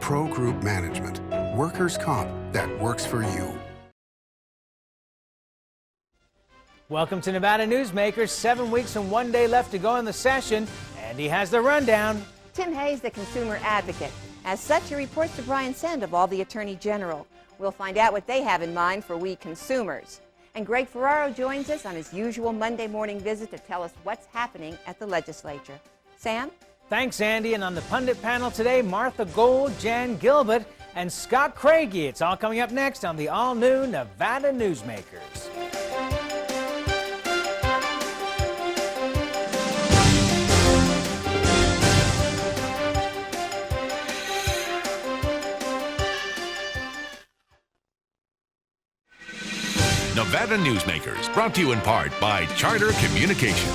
Pro Group Management. Workers' comp that works for you. Welcome to Nevada Newsmakers. 7 weeks and 1 day left to go in the session, and he has the rundown. Tim Hayes, the consumer advocate. As such, he reports to Brian Sandoval, the Attorney General. We'll find out what they have in mind for we consumers. And Greg Ferraro joins us on his usual Monday morning visit to tell us what's happening at the legislature. Sam? Thanks, Andy. And on the pundit panel today, Martha Gould, Jan Gilbert, and Scott Craigie. It's all coming up next on the all-new Nevada Newsmakers. Nevada Newsmakers, brought to you in part by Charter Communication.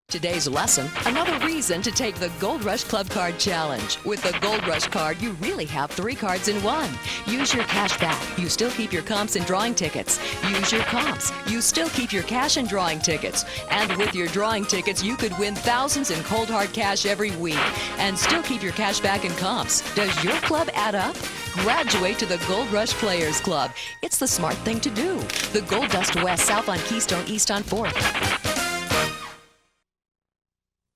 Today's lesson, another reason to take the Gold Rush Club Card Challenge. With the Gold Rush Card, you really have 3 cards in one. Use your cash back. You still keep your comps and drawing tickets. Use your comps. You still keep your cash and drawing tickets. And with your drawing tickets, you could win thousands in cold hard cash every week. And still keep your cash back and comps. Does your club add up? Graduate to the Gold Rush Players Club. It's the smart thing to do. The Gold Dust West, south on Keystone, east on 4th.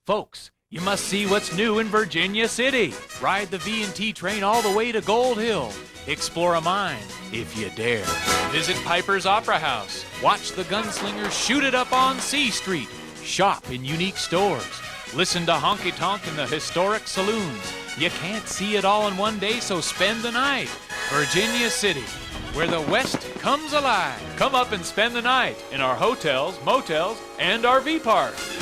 Folks, you must see what's new in Virginia City. Ride the V&T train all the way to Gold Hill. Explore a mine, if you dare. Visit Piper's Opera House. Watch the gunslingers shoot it up on C Street. Shop in unique stores. Listen to honky tonk in the historic saloons. You can't see it all in one day, so spend the night. Virginia City, where the West comes alive. Come up and spend the night in our hotels, motels, and RV parks.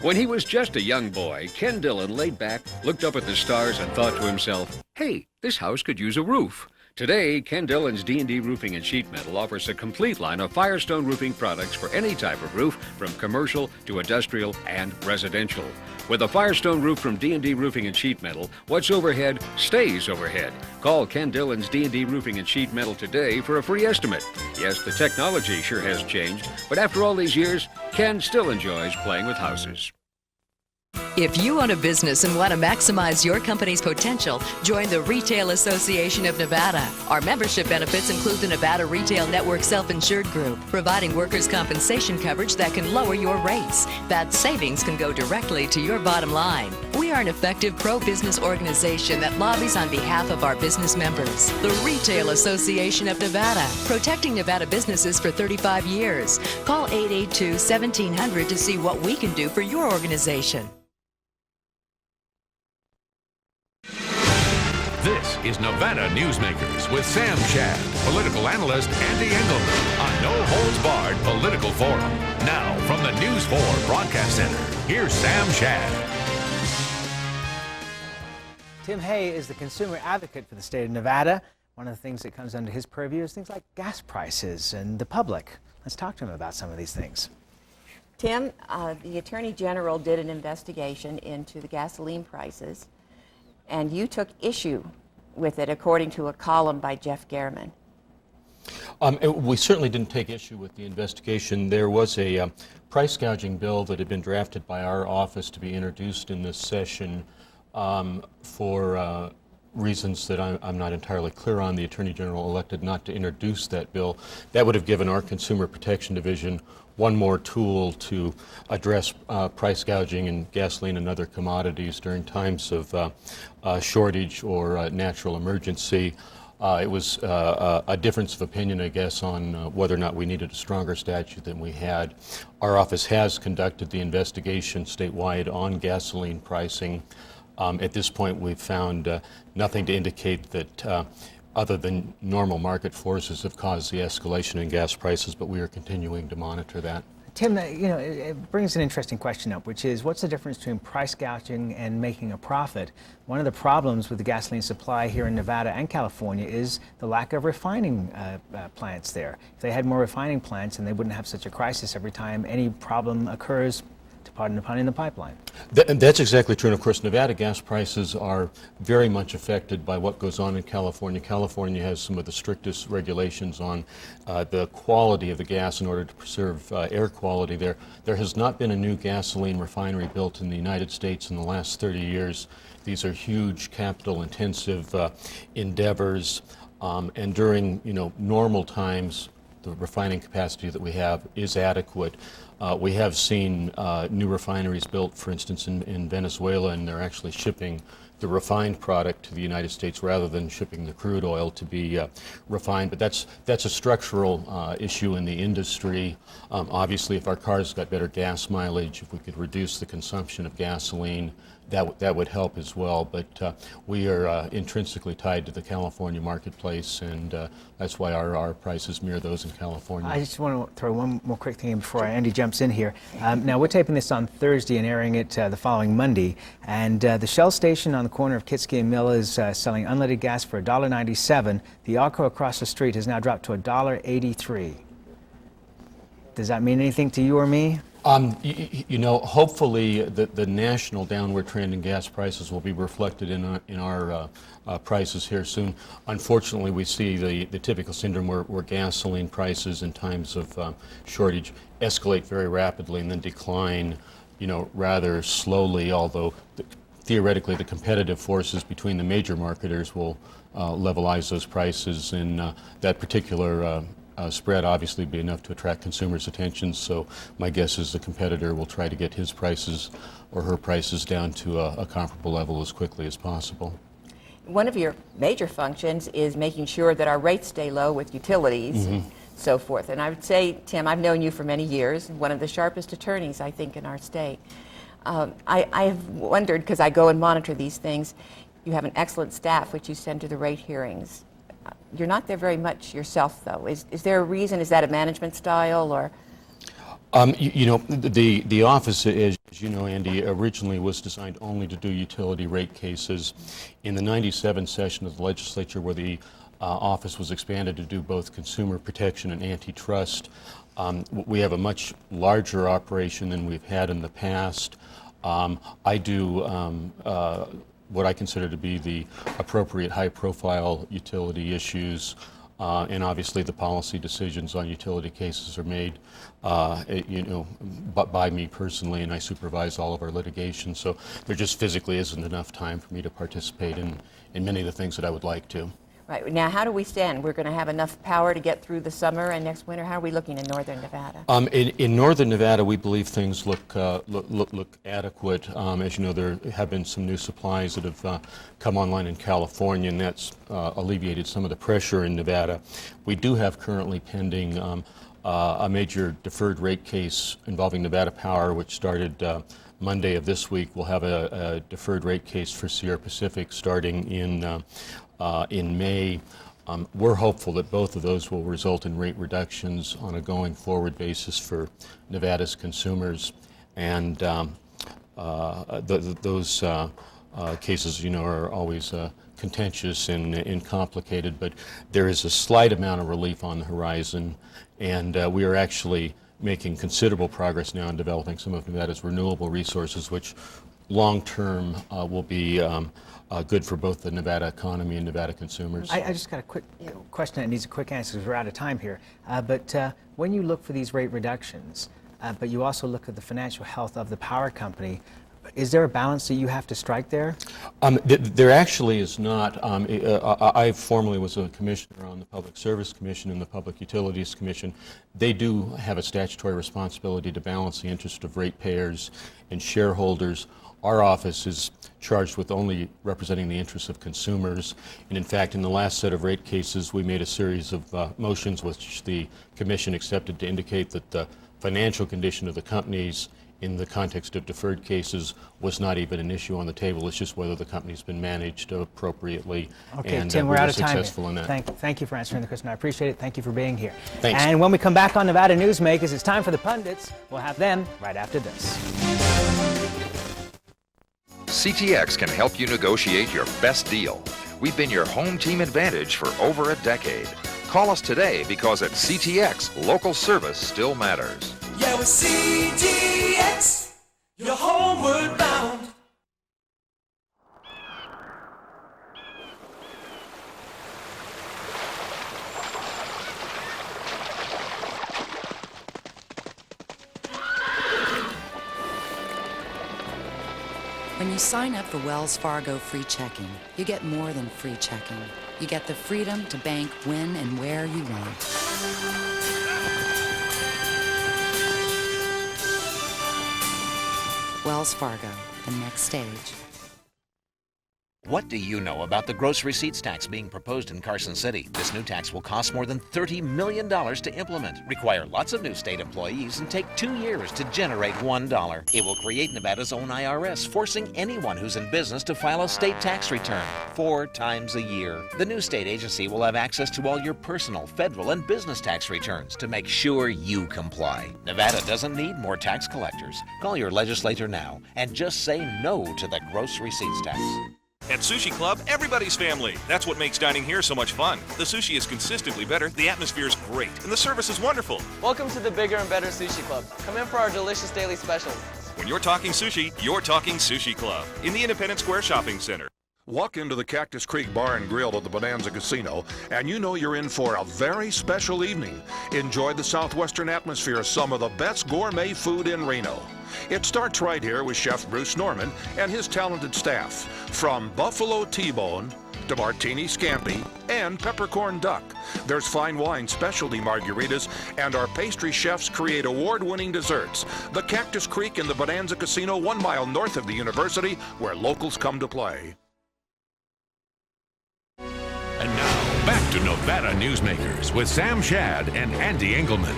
When he was just a young boy, Ken Dillon laid back, looked up at the stars, and thought to himself, hey, this house could use a roof. Today, Ken Dillon's D&D Roofing and Sheet Metal offers a complete line of Firestone roofing products for any type of roof, from commercial to industrial and residential. With a Firestone roof from D&D Roofing and Sheet Metal, what's overhead stays overhead. Call Ken Dillon's D&D Roofing and Sheet Metal today for a free estimate. Yes, the technology sure has changed, but after all these years, Ken still enjoys playing with houses. If you own a business and want to maximize your company's potential, join the Retail Association of Nevada. Our membership benefits include the Nevada Retail Network Self-Insured Group, providing workers' compensation coverage that can lower your rates. That savings can go directly to your bottom line. We are an effective pro-business organization that lobbies on behalf of our business members. The Retail Association of Nevada, protecting Nevada businesses for 35 years. Call 882-1700 to see what we can do for your organization. This is Nevada Newsmakers with Sam Shad, political analyst Ande Engleman on No Holds Barred Political Forum. Now, from the News 4 Broadcast Center, here's Sam Shad. Tim Hay is the consumer advocate for the state of Nevada. One of the things that comes under his purview is things like gas prices and the public. Let's talk to him about some of these things. Tim, the Attorney General did an investigation into the gasoline prices, and you took issue with it, according to a column by Jeff Gehrman. We certainly didn't take issue with the investigation. There was a price gouging bill that had been drafted by our office to be introduced in this session for reasons that I'm not entirely clear on. The Attorney General elected not to introduce that bill. That would have given our Consumer Protection Division one more tool to address price gouging in gasoline and other commodities during times of shortage or natural emergency. It was a difference of opinion, I guess, on whether or not we needed a stronger statute than we had. Our office has conducted the investigation statewide on gasoline pricing. At this point, we've found nothing to indicate that other than normal market forces have caused the escalation in gas prices, but we are continuing to monitor that. Tim, it brings an interesting question up, which is what's the difference between price gouging and making a profit? One of the problems with the gasoline supply here in Nevada and California is the lack of refining plants there. If they had more refining plants, then they wouldn't have such a crisis every time any problem occurs, to pardon the pun, in the pipeline. That's exactly true. And of course, Nevada gas prices are very much affected by what goes on in California. California has some of the strictest regulations on the quality of the gas in order to preserve air quality there. There has not been a new gasoline refinery built in the United States in the last 30 years. These are huge, capital-intensive endeavors, and during normal times, the refining capacity that we have is adequate. We have seen new refineries built, for instance, in Venezuela, and they're actually shipping the refined product to the United States rather than shipping the crude oil to be refined. But that's a structural issue in the industry. Obviously, if our cars got better gas mileage, if we could reduce the consumption of gasoline, that would help as well. But we are intrinsically tied to the California marketplace, and that's why our prices mirror those in California. I just want to throw one more quick thing in before Andy jumps in here. Now, we're taping this on Thursday and airing it the following Monday, and the Shell station on the corner of Kitski and Mill is selling unleaded gas for $1.97. The Arco across the street has now dropped to $1.83. Does that mean anything to you or me? Hopefully the national downward trend in gas prices will be reflected in our prices here soon. Unfortunately, we see the typical syndrome where gasoline prices in times of shortage escalate very rapidly and then decline, rather slowly, although theoretically the competitive forces between the major marketers will levelize those prices, and that particular spread obviously be enough to attract consumers' attention. So my guess is the competitor will try to get his prices or her prices down to a comparable level as quickly as possible. One of your major functions is making sure that our rates stay low with utilities and so forth. And I would say, Tim, I've known you for many years, one of the sharpest attorneys, I think, in our state. I've wondered, because I go and monitor these things, you have an excellent staff which you send to the rate hearings. You're not there very much yourself, though. Is there a reason? Is that a management style, or? The office, as you know, Andy, originally was designed only to do utility rate cases. In the '97 session of the legislature, where the office was expanded to do both consumer protection and antitrust, we have a much larger operation than we've had in the past. I do what I consider to be the appropriate high-profile utility issues, and obviously the policy decisions on utility cases are made, by me personally, and I supervise all of our litigation. So there just physically isn't enough time for me to participate in many of the things that I would like to. Right. Now, how do we stand? We're going to have enough power to get through the summer and next winter. How are we looking in northern Nevada? In northern Nevada, we believe things look adequate. As you know, there have been some new supplies that have come online in California, and that's alleviated some of the pressure in Nevada. We do have currently pending a major deferred rate case involving Nevada Power, which started Monday of this week. We'll have a deferred rate case for Sierra Pacific starting in May. We're hopeful that both of those will result in rate reductions on a going forward basis for Nevada's consumers. And those cases, are always contentious and complicated, but there is a slight amount of relief on the horizon, and we are actually making considerable progress now in developing some of Nevada's renewable resources, which long-term will be good for both the Nevada economy and Nevada consumers. I just got a quick question that needs a quick answer because we're out of time here. But when you look for these rate reductions, but you also look at the financial health of the power company, is there a balance that you have to strike there? There actually is not. I formerly was a commissioner on the Public Service Commission and the Public Utilities Commission. They do have a statutory responsibility to balance the interest of ratepayers and shareholders. Our office is charged with only representing the interests of consumers. And in fact, in the last set of rate cases, we made a series of motions which the Commission accepted to indicate that the financial condition of the companies in the context of deferred cases was not even an issue on the table. It's just whether the company's been managed appropriately. Okay, and Tim, we we're were out of time. successful in that. Thank you for answering the question. I appreciate it. Thank you for being here. Thanks. And when we come back on Nevada Newsmakers, it's time for the Pundits. We'll have them right after this. CTX can help you negotiate your best deal. We've been your home team advantage for over a decade. Call us today because at CTX, local service still matters. Yeah, with CTX, you're homeward bound. When you sign up for Wells Fargo free checking, you get more than free checking. You get the freedom to bank when and where you want. Wells Fargo, the next stage. What do you know about the gross receipts tax being proposed in Carson City? This new tax will cost more than $30 million to implement, require lots of new state employees, and take 2 years to generate $1. It will create Nevada's own IRS, forcing anyone who's in business to file a state tax return 4 times a year. The new state agency will have access to all your personal, federal, and business tax returns to make sure you comply. Nevada doesn't need more tax collectors. Call your legislator now and just say no to the gross receipts tax. At Sushi Club, everybody's family. That's what makes dining here so much fun. The sushi is consistently better, the atmosphere is great, and the service is wonderful. Welcome to the bigger and better Sushi Club. Come in for our delicious daily specials. When you're talking sushi, you're talking Sushi Club in the Independence Square Shopping Center. Walk into the Cactus Creek Bar and Grill at the Bonanza Casino, and you know you're in for a very special evening. Enjoy the southwestern atmosphere of some of the best gourmet food in Reno. It starts right here with Chef Bruce Norman and his talented staff. From buffalo T-bone to martini scampi and peppercorn duck. There's fine wine specialty margaritas, and our pastry chefs create award-winning desserts. The Cactus Creek in the Bonanza Casino, 1 mile north of the university, where locals come to play. And now, back to Nevada Newsmakers with Sam Shad and Ande Engleman.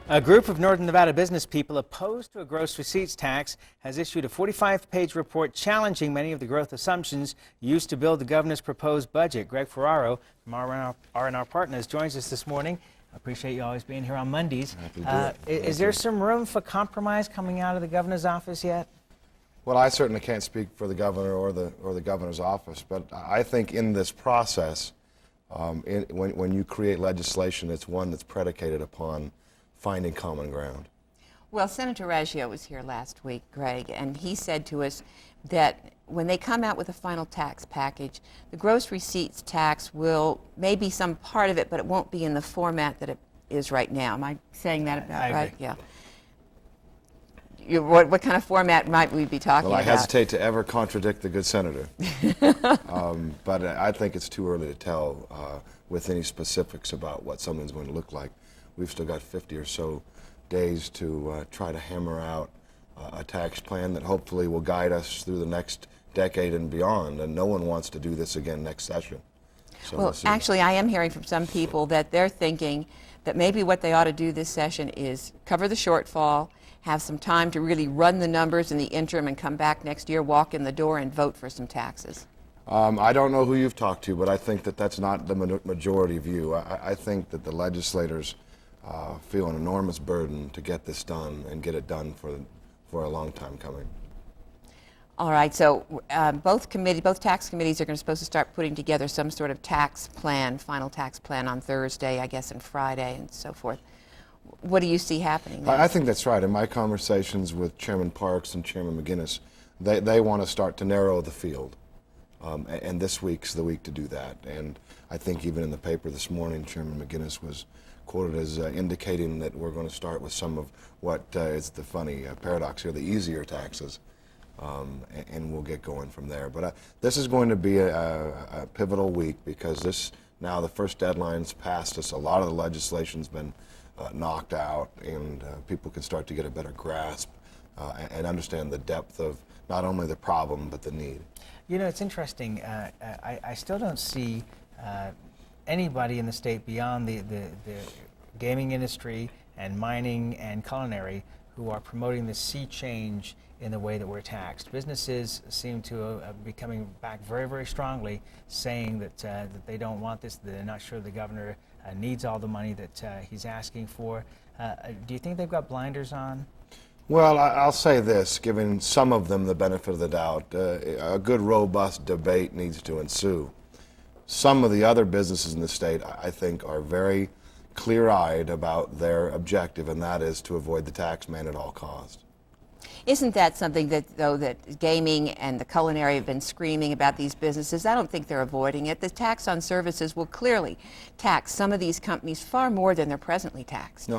A group of Northern Nevada business people opposed to a gross receipts tax has issued a 45-page report challenging many of the growth assumptions used to build the governor's proposed budget. Greg Ferraro from R&R Partners joins us this morning. I appreciate you always being here on Mondays. Is there some room for compromise coming out of the governor's office yet? Well, I certainly can't speak for the governor or the governor's office, but I think in this process, when you create legislation, it's one that's predicated upon finding common ground. Well, Senator Washoe was here last week, Greg, and he said to us that when they come out with a final tax package, the gross receipts tax will, maybe some part of it, but it won't be in the format that it is right now. Am I saying that about right? Yeah. What kind of format might we be talking about? Well, I hesitate to ever contradict the good senator, but I think it's too early to tell with any specifics about what something's going to look like. We've still got 50 or so days to try to hammer out a tax plan that hopefully will guide us through the next decade and beyond, and no one wants to do this again next session. So well, actually, I am hearing from some people that they're thinking that maybe what they ought to do this session is cover the shortfall, have some time to really run the numbers in the interim, and come back next year, walk in the door, and vote for some taxes. I don't know who you've talked to, but I think that that's not the majority view. I think that the legislators feel an enormous burden to get this done and get it done for a long time coming. All right, so both tax committees are supposed to start putting together some sort of tax plan, final tax plan on Thursday, I guess, and Friday and so forth. What do you see happening there? I think that's right. In my conversations with Chairman Parks and Chairman McGinnis, they want to start to narrow the field. And this week's the week to do that. And I think even in the paper this morning, Chairman McGinnis was quoted as indicating that we're going to start with some of what is the funny paradox here, the easier taxes, and we'll get going from there. But this is going to be a pivotal week because now the first deadline's passed us. A lot of the legislation's been knocked out, and people can start to get a better grasp and understand the depth of not only the problem but the need. You know, it's interesting. I still don't see anybody in the state beyond the gaming industry and mining and culinary who are promoting the sea change in the way that we're taxed. Businesses seem to be coming back very, very strongly, saying that they don't want this. They're not sure the governor needs all the money that he's asking for. Do you think they've got blinders on? Well, I'll say this, giving some of them the benefit of the doubt, a good robust debate needs to ensue. Some of the other businesses in the state, I think, are very clear-eyed about their objective, and that is to avoid the tax man at all costs. Isn't that something that, though, that gaming and the culinary have been screaming about these businesses? I don't think they're avoiding it. The tax on services will clearly tax some of these companies far more than they're presently taxed. No,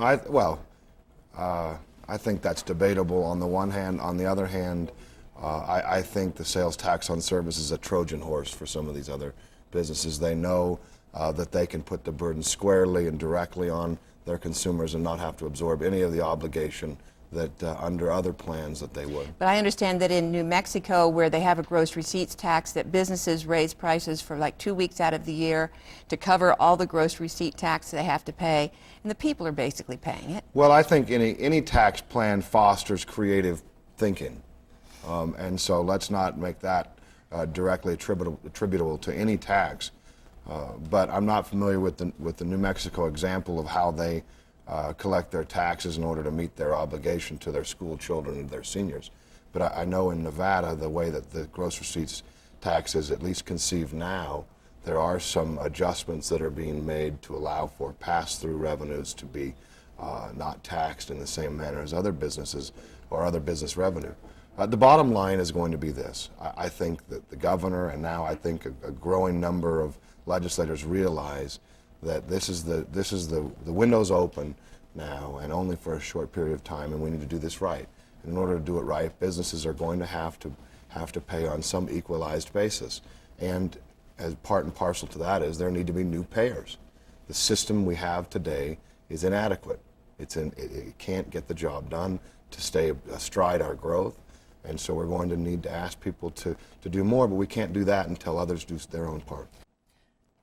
I think that's debatable on the one hand. On the other hand, I think the sales tax on service is a Trojan horse for some of these other businesses. They know that they can put the burden squarely and directly on their consumers and not have to absorb any of the obligation that under other plans that they would. But I understand that in New Mexico, where they have a gross receipts tax, that businesses raise prices for like 2 weeks out of the year to cover all the gross receipt tax they have to pay, and the people are basically paying it. Well, I think any tax plan fosters creative thinking, and so let's not make that directly attributable to any tax. But I'm not familiar with the New Mexico example of how they collect their taxes in order to meet their obligation to their school children and their seniors. But I know in Nevada, the way that the gross receipts tax is at least conceived now, there are some adjustments that are being made to allow for pass-through revenues to be not taxed in the same manner as other businesses or other business revenue. The bottom line is going to be this. I think that the governor, and now I think a growing number of legislators, realize that this is the window's open now, and only for a short period of time, and we need to do this right. And in order to do it right, businesses are going to have to pay on some equalized basis. And as part and parcel to that is there need to be new payers. The system we have today is inadequate. It can't get the job done to stay astride our growth, and so we're going to need to ask people to do more, but we can't do that until others do their own part.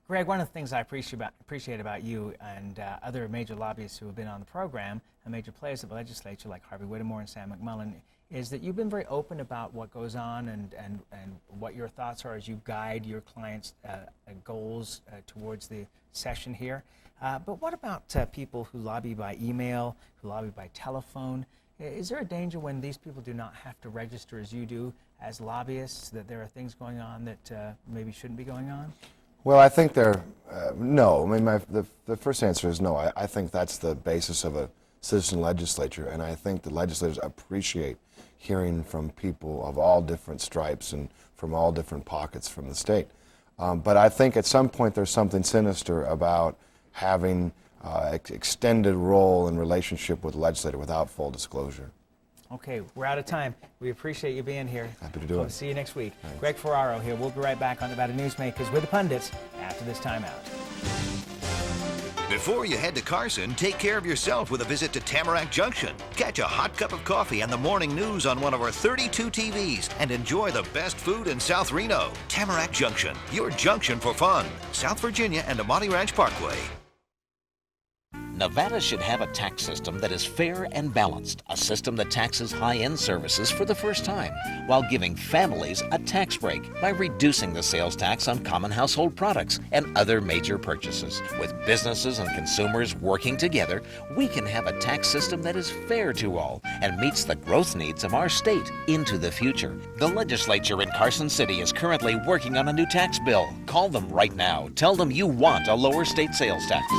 Greg, one of the things I appreciate about you and other major lobbyists who have been on the program and major players of the legislature like Harvey Whittemore and Sam McMullen is that you've been very open about what goes on and what your thoughts are as you guide your clients' goals towards the session here. But what about people who lobby by email, who lobby by telephone? Is there a danger when these people do not have to register as you do as lobbyists, that there are things going on that maybe shouldn't be going on? Well, I think no. I mean, the first answer is no. I think that's the basis of a citizen legislature, and I think the legislators appreciate hearing from people of all different stripes and from all different pockets from the state. But I think at some point there's something sinister about having extended role and relationship with the legislator without full disclosure. Okay, we're out of time. We appreciate you being here. Happy to do it. See you next week. Thanks. Greg Ferraro here. We'll be right back on Nevada Newsmakers with the Pundits after this timeout. Before you head to Carson, take care of yourself with a visit to Tamarack Junction. Catch a hot cup of coffee and the morning news on one of our 32 TVs and enjoy the best food in South Reno. Tamarack Junction, your junction for fun. South Virginia and Amati Ranch Parkway. Nevada should have a tax system that is fair and balanced, a system that taxes high-end services for the first time, while giving families a tax break by reducing the sales tax on common household products and other major purchases. With businesses and consumers working together, we can have a tax system that is fair to all and meets the growth needs of our state into the future. The legislature in Carson City is currently working on a new tax bill. Call them right now. Tell them you want a lower state sales tax.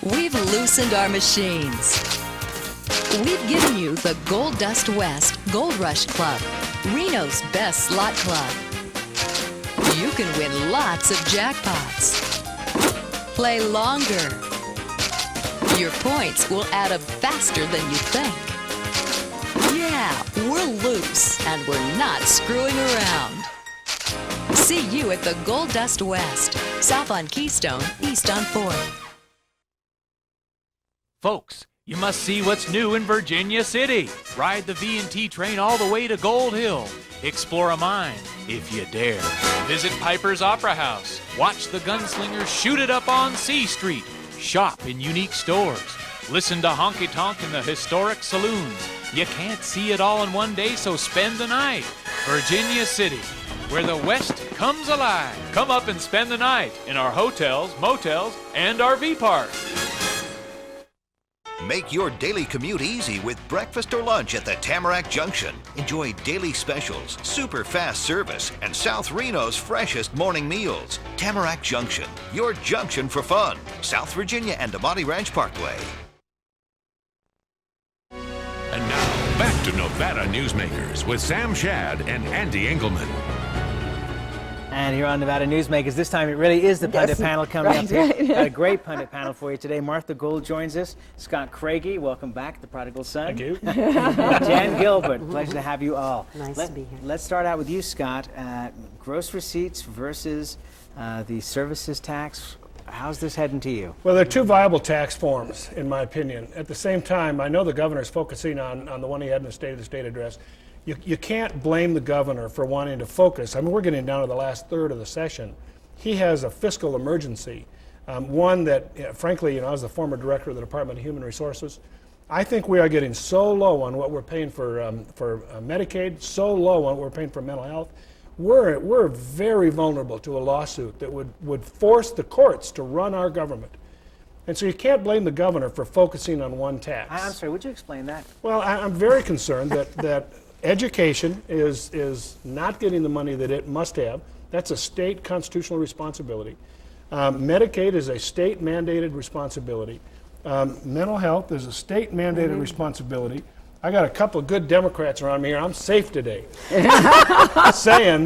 We've loosened our machines. We've given you the Gold Dust West Gold Rush Club, Reno's best slot club. You can win lots of jackpots. Play longer. Your points will add up faster than you think. Yeah, we're loose and we're not screwing around. See you at the Gold Dust West, south on Keystone, east on 4th. Folks, you must see what's new in Virginia City. Ride the V&T train all the way to Gold Hill. Explore a mine, if you dare. Visit Piper's Opera House. Watch the gunslingers shoot it up on C Street. Shop in unique stores. Listen to honky tonk in the historic saloons. You can't see it all in one day, so spend the night. Virginia City, where the West comes alive. Come up and spend the night in our hotels, motels, and RV park. Make your daily commute easy with breakfast or lunch at the Tamarack Junction. Enjoy daily specials, super fast service, and South Reno's freshest morning meals. Tamarack Junction, your junction for fun. South Virginia and Amati Ranch Parkway. And now, back to Nevada Newsmakers with Sam Shad and Ande Engleman. And here on Nevada Newsmakers, this time it really is the pundit panel coming up here. Got a great pundit panel for you today. Martha Gould joins us. Scott Craigie, welcome back, the prodigal son. Thank you. Jan Gilbert, pleasure to have you all. Nice to be here. Let's start out with you, Scott. Gross receipts versus the services tax. How's this heading to you? Well, there are two viable tax forms, in my opinion. At the same time, I know the governor's focusing on the one he had in the State of the State address. You can't blame the governor for wanting to focus. I mean, we're getting down to the last third of the session. He has a fiscal emergency, one that, frankly, as the former director of the Department of Human Resources, I think we are getting so low on what we're paying for Medicaid, so low on what we're paying for mental health. We're very vulnerable to a lawsuit that would force the courts to run our government. And so you can't blame the governor for focusing on one tax. I'm sorry, would you explain that? Well, I'm very concerned that education is not getting the money that it must have. That's a state constitutional responsibility. Medicaid is a state mandated responsibility. Mental health is a state mandated responsibility. I got a couple of good Democrats around me here. I'm safe today. Saying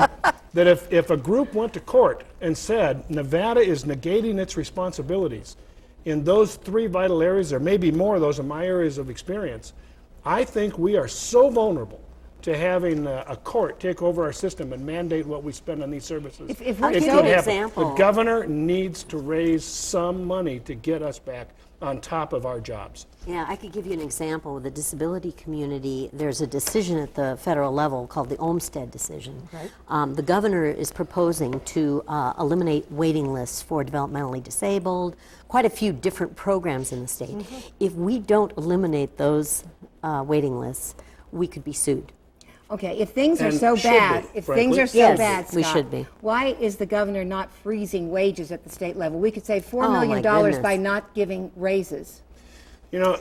that if a group went to court and said Nevada is negating its responsibilities in those three vital areas, there may be more of those in my areas of experience, I think we are so vulnerable to having a court take over our system and mandate what we spend on these services. I'll give you an example. The governor needs to raise some money to get us back on top of our jobs. Yeah, I could give you an example. With the disability community, there's a decision at the federal level called the Olmstead decision. Right. The governor is proposing to eliminate waiting lists for developmentally disabled, quite a few different programs in the state. If we don't eliminate those waiting lists, we could be sued. Okay, if things are so bad, Yes, Scott, we should be. why is the governor not freezing wages at the state level? We could save $4 million by not giving raises. You know,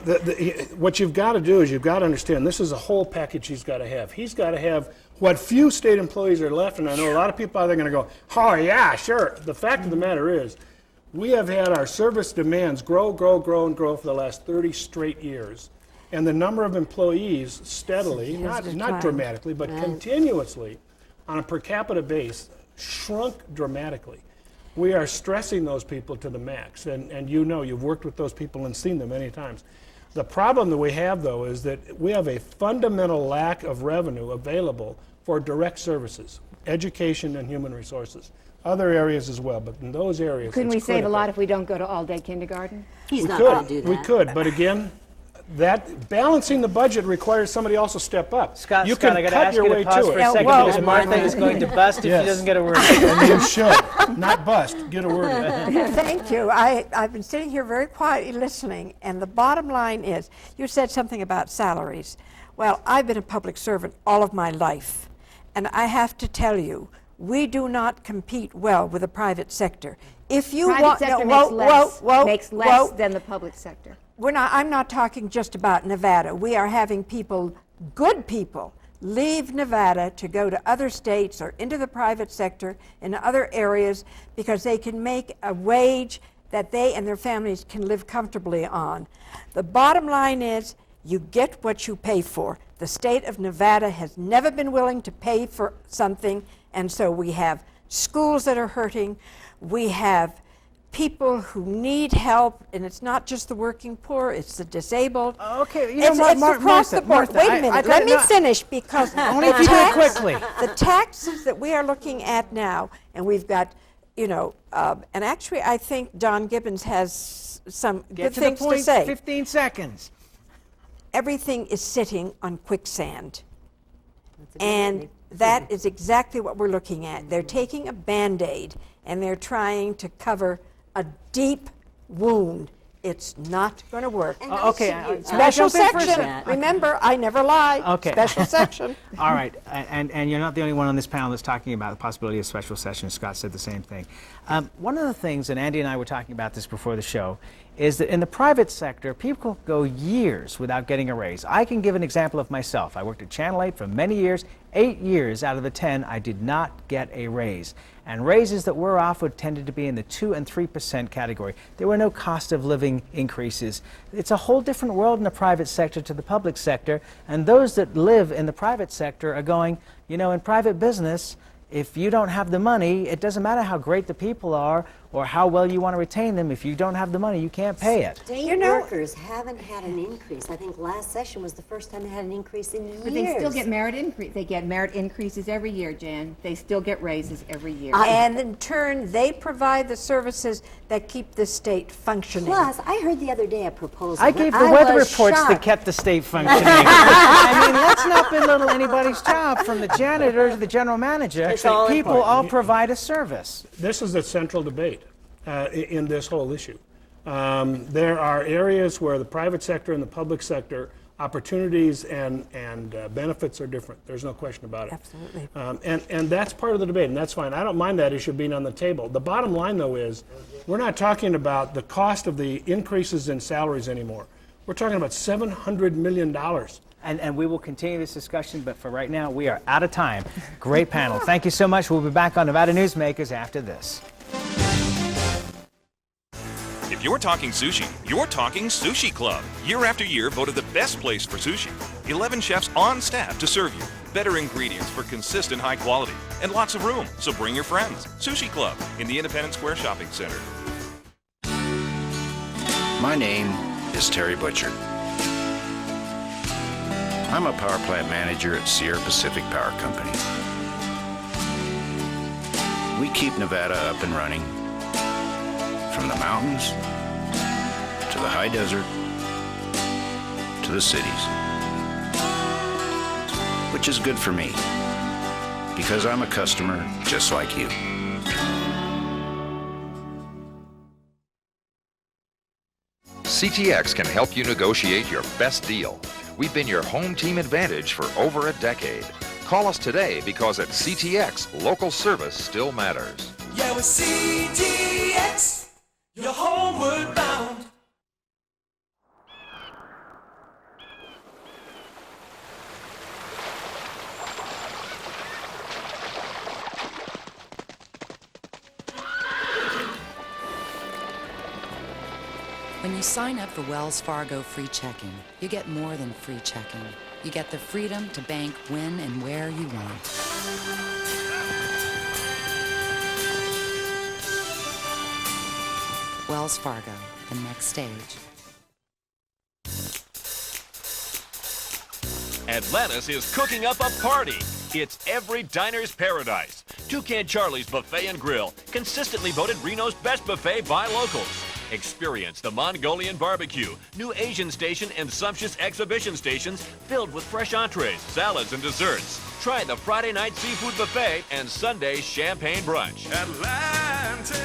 what you've got to do is you've got to understand this is a whole package he's got to have. He's got to have what few state employees are left, and I know a lot of people out there are going to go, oh yeah, sure. The fact of the matter is, we have had our service demands grow, and grow for the last 30 straight years. And the number of employees steadily, not dramatically, but continuously, on a per capita base, shrunk dramatically. We are stressing those people to the max, and you've worked with those people and seen them many times. The problem that we have, though, is that we have a fundamental lack of revenue available for direct services, education and human resources. Other areas as well, but in those areas, Couldn't we it's save a critical. lot if we don't go to all-day kindergarten? He's not going to do that. We could, but again, that balancing the budget requires somebody else to step up. Scott, you I can got to cut ask your you way to pause to for it. a second because Martha is going to bust if she doesn't get a word. And you should. Not bust, get a word in. Thank you. I've been sitting here very quietly listening, and the bottom line is, you said something about salaries. Well, I've been a public servant all of my life, and I have to tell you, we do not compete well with the private sector. If you Private sector makes less than the public sector. I'm not talking just about Nevada. We are having people, good people, leave Nevada to go to other states or into the private sector in other areas because they can make a wage that they and their families can live comfortably on. The bottom line is you get what you pay for. The state of Nevada has never been willing to pay for something, and so we have schools that are hurting. We have people who need help, and it's not just the working poor, it's the disabled. Okay, it's across the board. Wait a minute, let me finish, because only if you do it quickly. The taxes that we are looking at now, and we've got, and actually I think Don Gibbons has some good things to say. 15 seconds. Everything is sitting on quicksand. And that is exactly what we're looking at. They're taking a Band-Aid and they're trying to cover a deep wound. It's not going to work. Okay. Special section. Remember, I never lie. Okay. Special section. All right. And you're not the only one on this panel that's talking about the possibility of special session. Scott said the same thing. One of the things, and Andy and I were talking about this before the show, is that in the private sector, people go years without getting a raise. I can give an example of myself. I worked at Channel 8 for many years. 8 years out of the 10, I did not get a raise. And raises that were offered tended to be in the 2 and 3% category. There were no cost of living increases. It's a whole different world in the private sector to the public sector. And those that live in the private sector are going, in private business, if you don't have the money, it doesn't matter how great the people are or how well you want to retain them. If you don't have the money, you can't pay it. State workers haven't had an increase. I think last session was the first time they had an increase in years. But they still get merit increase. They get merit increases every year, Jan. They still get raises every year. And in turn, they provide the services that keep the state functioning. Plus, I heard the other day a proposal. I gave the weather reports that kept the state functioning. I mean, let's not belittle anybody's job, from the janitor to the general manager. People all provide a service. This is the central debate in this whole issue. There are areas where the private sector and the public sector opportunities and benefits are different. There's no question about it. Absolutely. And that's part of the debate, and that's fine. I don't mind that issue being on the table. The bottom line, though, is we're not talking about the cost of the increases in salaries anymore. We're talking about $700 million. And we will continue this discussion, but for right now, we are out of time. Great panel. Thank you so much. We'll be back on Nevada Newsmakers after this. If you're talking sushi, you're talking Sushi Club. Year after year, voted the best place for sushi. 11 chefs on staff to serve you. Better ingredients for consistent high quality. And lots of room, so bring your friends. Sushi Club in the Independence Square Shopping Center. My name is Terry Butcher. I'm a power plant manager at Sierra Pacific Power Company. We keep Nevada up and running, from the mountains to the high desert to the cities, which is good for me because I'm a customer just like you. CTX can help you negotiate your best deal. We've been your home team advantage for over a decade. Call us today because at CTX, local service still matters. Yeah, with CTX, you're homeward bound. When you sign up for Wells Fargo free checking, you get more than free checking. You get the freedom to bank when and where you want. Wells Fargo, the next stage. Atlantis is cooking up a party. It's every diner's paradise. Toucan Charlie's Buffet and Grill, consistently voted Reno's best buffet by locals. Experience the Mongolian barbecue, new Asian station and sumptuous exhibition stations filled with fresh entrees, salads, and desserts. Try the Friday night seafood buffet and Sunday's champagne brunch. Atlantis.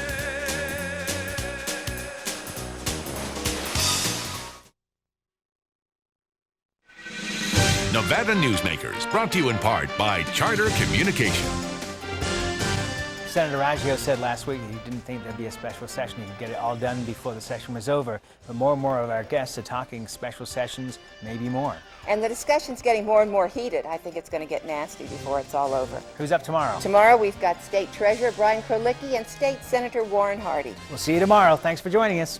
Nevada Newsmakers, brought to you in part by Charter Communication. Senator Raggio said last week he didn't think there'd be a special session. He could get it all done before the session was over. But more and more of our guests are talking special sessions, maybe more. And the discussion's getting more and more heated. I think it's going to get nasty before it's all over. Who's up tomorrow? Tomorrow we've got State Treasurer Brian Krolicki and State Senator Warren Hardy. We'll see you tomorrow. Thanks for joining us.